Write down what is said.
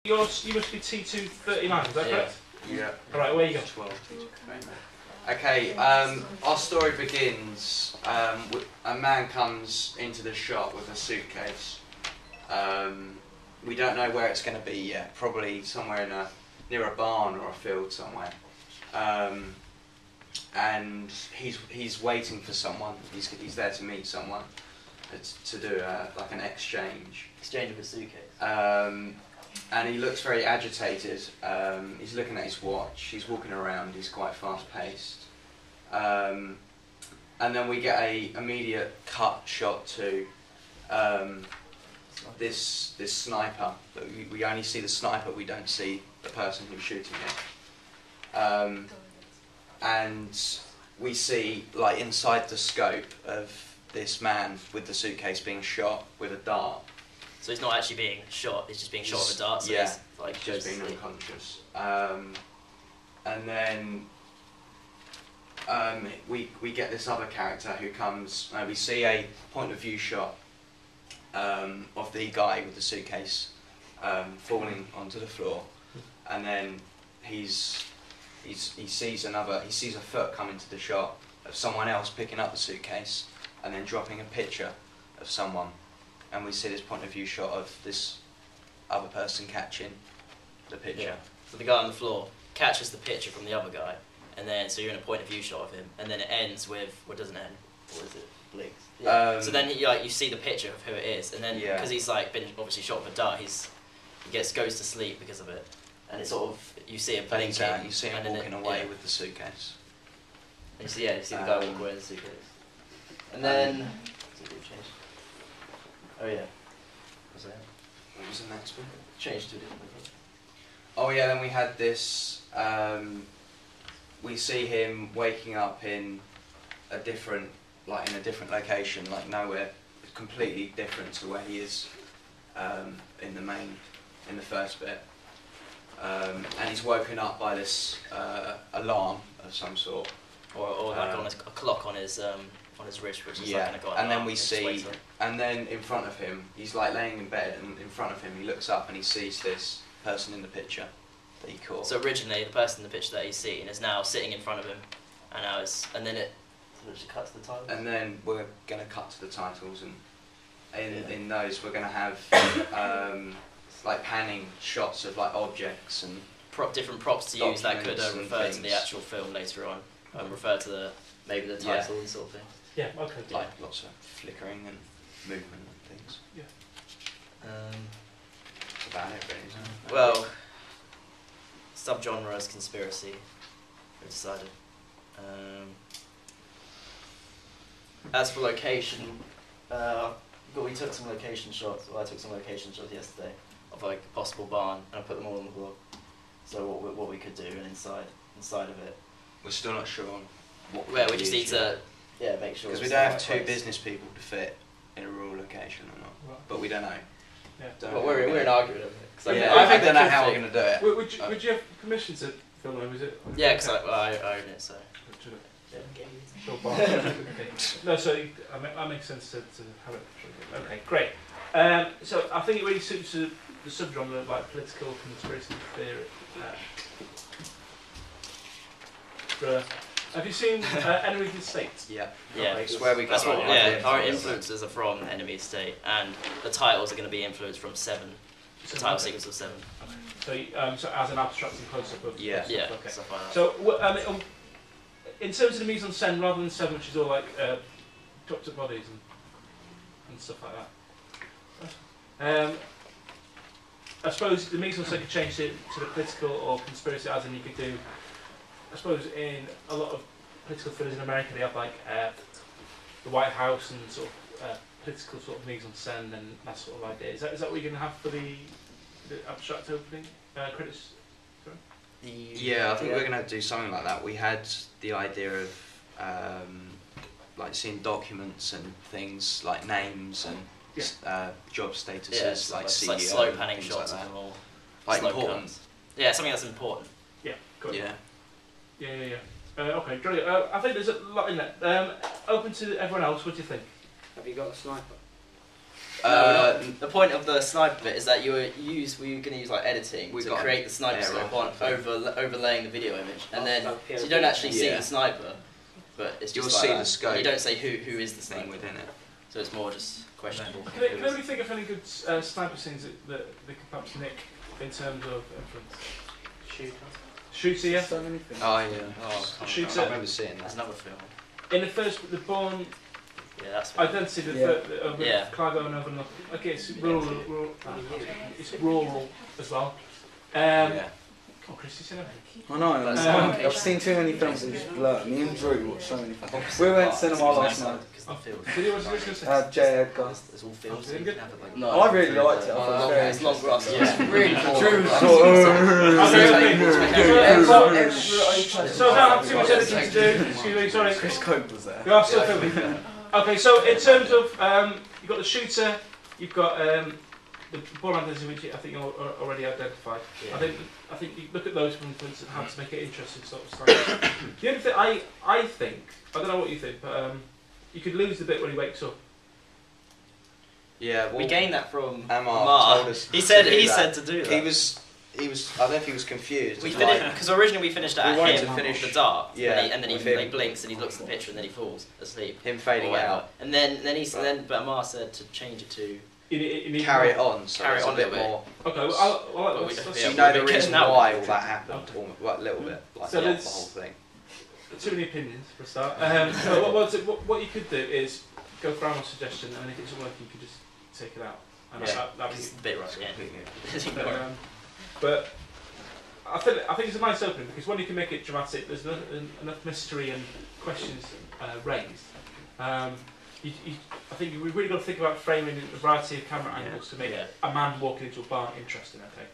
You must be T239, is that correct? Yeah. Alright, where you go? 12. Okay, our story begins, a man comes into the shop with a suitcase. We don't know where it's going to be yet, probably somewhere near a barn or a field somewhere. And he's waiting for someone, he's there to meet someone, to do like an exchange. Exchange of a suitcase. And he looks very agitated. He's looking at his watch. He's walking around. He's quite fast-paced. And then we get a immediate cut shot to this sniper. But we only see the sniper. We don't see the person who's shooting it. And we see, like, inside the scope of this man with the suitcase being shot with a dart. So he's not actually being shot, he's just being shot with a dart, so yeah, he's like just being unconscious. And then we get this other character who comes, we see a point of view shot of the guy with the suitcase falling onto the floor, and then he sees a foot come into the shot of someone else picking up the suitcase and then dropping a picture of someone. And we see this point of view shot of this other person catching the picture. Yeah. So the guy on the floor catches the picture from the other guy, and then so you're in a point of view shot of him, and then it ends with, well, it doesn't end, what is it? Blinks. Yeah. So then you see the picture of who it is, and then because he's like been obviously shot with a dart, he goes to sleep because of it, and it's sort of you see him blinking, you see him walking away with the suitcase. And you see the guy walking away with the suitcase, and then. Oh yeah. What was the next one? Changed to a different one. Oh yeah, then we had this, we see him waking up in a different location, like nowhere, completely different to where he is in the first bit. And he's woken up by this alarm of some sort. Or like on a clock on his wrist, which is like and then we see, and then in front of him, he's like laying in bed, and in front of him he looks up and he sees this person in the picture that he caught. So originally the person in the picture that he's seen is now sitting in front of him, and then it cuts to the titles. And then we're going to cut to the titles, and in those we're going to have like panning shots of like objects and different props to use that could refer to the actual film later on, refer to maybe the title and sort of thing. Yeah, okay. Like lots of flickering and movement and things. Yeah. That's about it, really, isn't it? Well, subgenre is conspiracy, we've decided. As for location, we took some location shots, I took some location shots yesterday of like a possible barn, and I put them all on the blog. So what we could do, and inside of it. We're still not sure on what. Well, we just need to make sure. Because we don't have two business people to fit in a rural location or not, but we don't know. Yeah. But we're in argument over it. I don't know how we're going to do it. Would you have permission to film it? Was it? Yeah, because I own it, so. No, so that makes sense to have it. Okay, great. So I think it really suits the subgenre of like political conspiracy theory. Have you seen Enemy of the State? Yeah. Yeah. It's where we got our influences are from Enemy of the State, and the titles are going to be influenced from Seven. The title sequence of Seven. Okay. So as an abstract and close-up of okay. Stuff like that. So in terms of the mise en scène, rather than Seven, which is all like chopped up bodies and stuff like that. I suppose the mise en scène could change it to the political or conspiracy, as in you could do. I suppose in a lot of political thrillers in America, they have like the White House and sort of political sort of mise en scène and that sort of idea. Is that what you're going to have for the abstract opening credits? Sorry? Yeah, I think we're going to do something like that. We had the idea of like seeing documents and things like names and job statuses, like CEO, like slow panning shots of them all. Like important. Cuts. Yeah, something that's important. Yeah, got it. Yeah. Okay, great. I think there's a lot in there. Open to everyone else. What do you think? Have you got a sniper? The point of the sniper bit is that we were going to use like editing to create the sniper scope on overlaying the video image, and then so you don't actually see the sniper, but it's just see the scope. You don't say who is the sniper within it. So it's more just questionable. Can anybody think of any good sniper scenes that they could perhaps nick in terms of influence? Shooter, yeah. So many things. Oh yeah. Shooter. I remember seeing that. There's another film. In the first, the Bourne Identity, Clive Owen over nothing. Okay, it's rural. It's rural as well. Oh, Chris, you seen it? I know. I've seen too many films that just blur. Me and Drew watched so many films. We went to cinema last night. Did you watch this? J. Edgar. It's all fields. No, I really liked it. It's long grass. It's really cool. So I don't have too much editing to do. Excuse me, sorry. Chris Cope was there. We are still filming. Okay, so in terms of you've got the shooter, you've got the Bourne Identity, which I think you're already identified. Yeah. I think you look at those for instance and how to make it interesting sort of style. The only thing I think, I don't know what you think, but you could lose the bit when he wakes up. Yeah, well, we gained that from Amar. Told us he said to do that. He was. I don't know if he was confused. We finished because originally we finished at him to finish the dark. Yeah, and then he blinks and he looks at the picture and then he falls asleep. Him fading out. And then but Amar said to change it to carry it on. So carry it on a bit more. Okay, well, you know the reason why all that happened, a little bit, like so the whole thing. Too many opinions for a start. So what you could do is go for our suggestion, and then if it doesn't work, you could just take it out. And that'd be a bit rushed. But I think it's a nice opening because when you can make it dramatic, there's enough mystery and questions raised. I think we've really got to think about framing a variety of camera angles to make a man walking into a bar interesting. Okay.